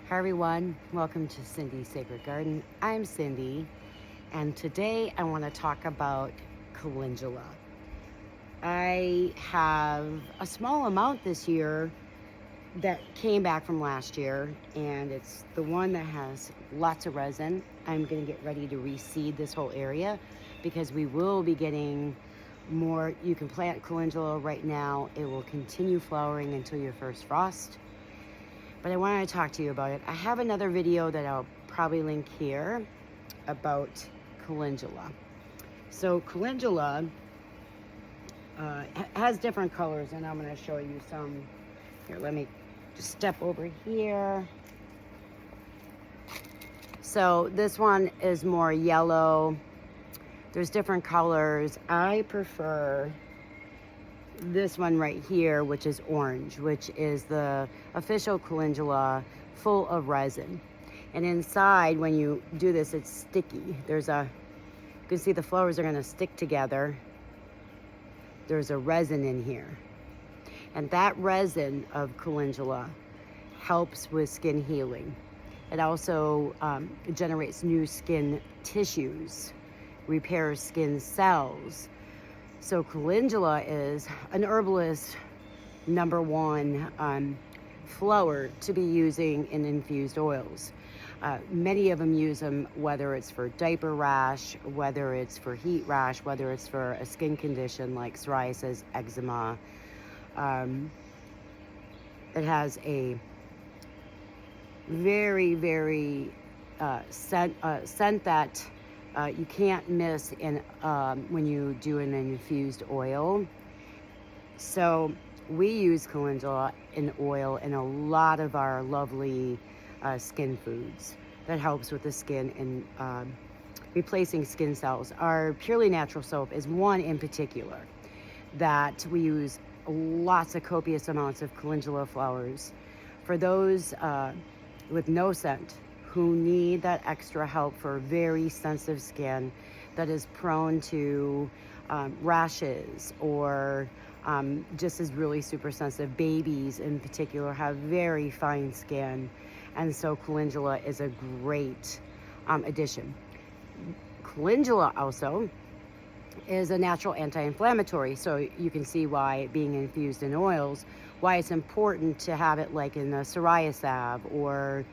Hi everyone, welcome to Cindy's Sacred Garden. I'm Cindy, and today I want to talk about calendula. I have a small amount this year that came back from last year, and it's the one that has lots of resin. I'm going to get ready to reseed this whole area because we will be getting more. You can plant calendula right now. It will continue flowering until your first frost. But I wanted to talk to you about it. I have another video that I'll probably link here about calendula. So calendula has different colors, and I'm going to show you some. Here, let me just step over here. So this one is more yellow. There's different colors. I prefer this one right here, which is orange, which is the official calendula, full of resin. And inside, when you do this, it's sticky. You can see the flowers are going to stick together. There's a resin in here. And that resin of calendula helps with skin healing. It also generates new skin tissues, repairs skin cells. So calendula is an herbalist #1 flower to be using in infused oils. Many of them use them, whether it's for diaper rash, whether it's for heat rash, whether it's for a skin condition like psoriasis, eczema. It has a very, very scent that you can't miss when you do an infused oil. So we use calendula in oil in a lot of our lovely skin foods that helps with the skin and replacing skin cells. Our purely natural soap is one in particular that we use lots of copious amounts of calendula flowers. For those with no scent, who need that extra help for very sensitive skin that is prone to rashes or just is really super sensitive. Babies in particular have very fine skin, and so calendula is a great addition. Calendula also is a natural anti-inflammatory, so you can see why, being infused in oils, why it's important to have it like in a psoriasis salve or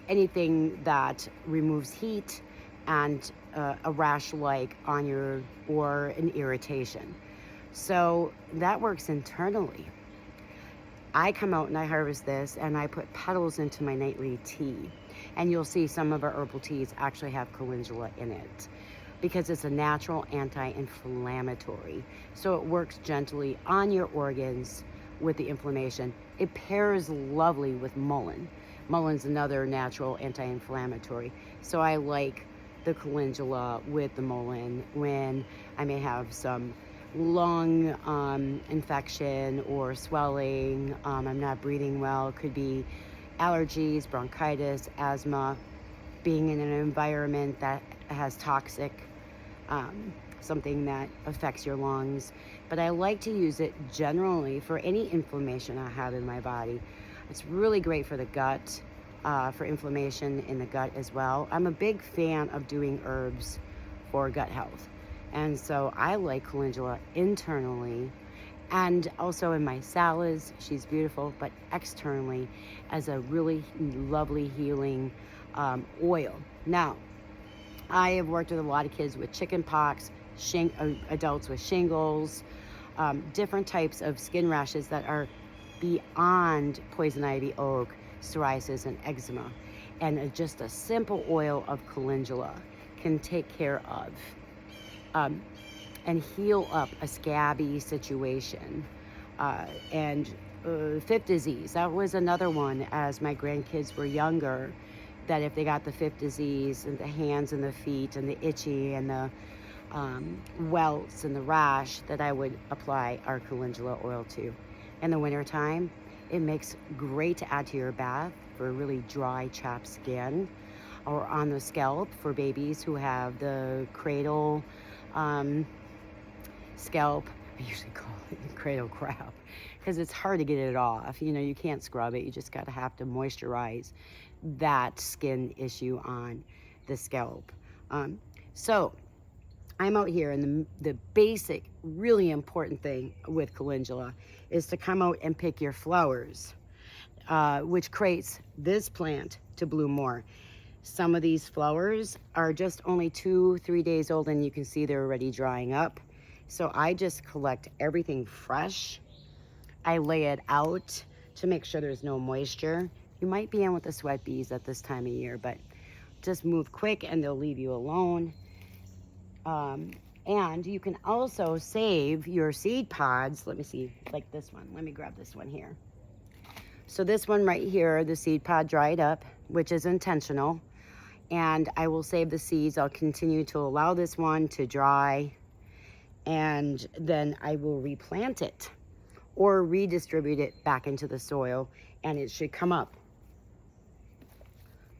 anything that removes heat and a rash like on or an irritation. So that works internally. I come out and I harvest this and I put petals into my nightly tea, and you'll see some of our herbal teas actually have calendula in it because it's a natural anti-inflammatory. So it works gently on your organs with the inflammation. It pairs lovely with mullein. Mullein's another natural anti-inflammatory. So I like the calendula with the mullein when I may have some lung infection or swelling. I'm not breathing well. It could be allergies, bronchitis, asthma, being in an environment that has toxic, something that affects your lungs. But I like to use it generally for any inflammation I have in my body. It's really great for the gut, for inflammation in the gut as well. I'm a big fan of doing herbs for gut health. And so I like calendula internally and also in my salads. She's beautiful, but externally as a really lovely healing oil. Now, I have worked with a lot of kids with chicken pox, adults with shingles, different types of skin rashes that are beyond poison ivy, oak, psoriasis, and eczema. And just a simple oil of calendula can take care of and heal up a scabby situation. And fifth disease, that was another one as my grandkids were younger, that if they got the fifth disease and the hands and the feet and the itchy and the welts and the rash, that I would apply our calendula oil to. In the wintertime, it makes great to add to your bath for really dry, chapped skin, or on the scalp for babies who have the cradle scalp. I usually call cradle crap, because it's hard to get it off. You know, you can't scrub it. You just got to have to moisturize that skin issue on the scalp. So I'm out here, and the basic, really important thing with calendula is to come out and pick your flowers, which creates this plant to bloom more. Some of these flowers are just only 2-3 days old, and you can see they're already drying up. So I just collect everything fresh. I lay it out to make sure there's no moisture. You might be in with the sweat bees at this time of year, but just move quick and they'll leave you alone. And you can also save your seed pods. Let me see, like this one. Let me grab this one here. So this one right here, the seed pod dried up, which is intentional. And I will save the seeds. I'll continue to allow this one to dry, and then I will replant it or redistribute it back into the soil, and it should come up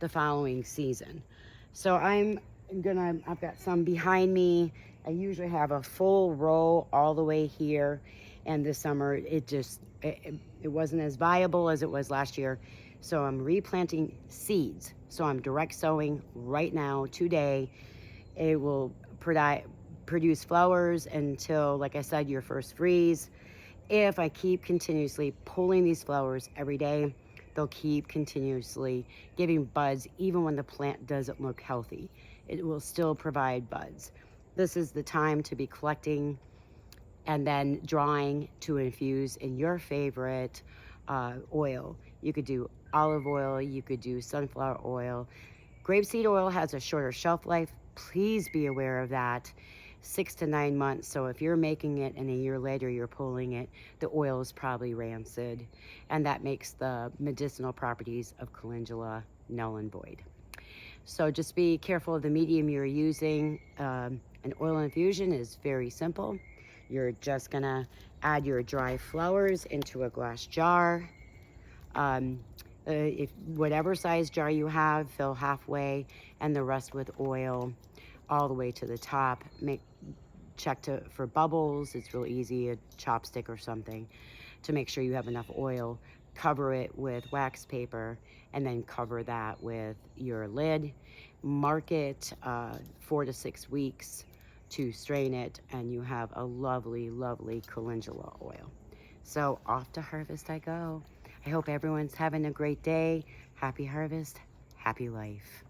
the following season. So I've got some behind me. I usually have a full row all the way here, and this summer it wasn't as viable as it was last year. So I'm replanting seeds. So I'm direct sowing right now, today. It will produce flowers until, like I said, your first freeze. If I keep continuously pulling these flowers every day, they'll keep continuously giving buds even when the plant doesn't look healthy. It will still provide buds. This is the time to be collecting and then drying to infuse in your favorite oil. You could do olive oil, you could do sunflower oil. Grapeseed oil has a shorter shelf life. Please be aware of that. 6 to 9 months. So if you're making it and a year later you're pulling it, the oil is probably rancid, and that makes the medicinal properties of calendula null and void. So just be careful of the medium you're using. An oil infusion is very simple. You're just gonna add your dry flowers into a glass jar. If whatever size jar you have, fill halfway, and the rest with oil all the way to the top. Check for bubbles. It's real easy, a chopstick or something, to make sure you have enough oil. Cover it with wax paper, and then cover that with your lid. Mark it 4 to 6 weeks to strain it, and you have a lovely, lovely calendula oil. So off to harvest I go. I hope everyone's having a great day. Happy harvest, happy life.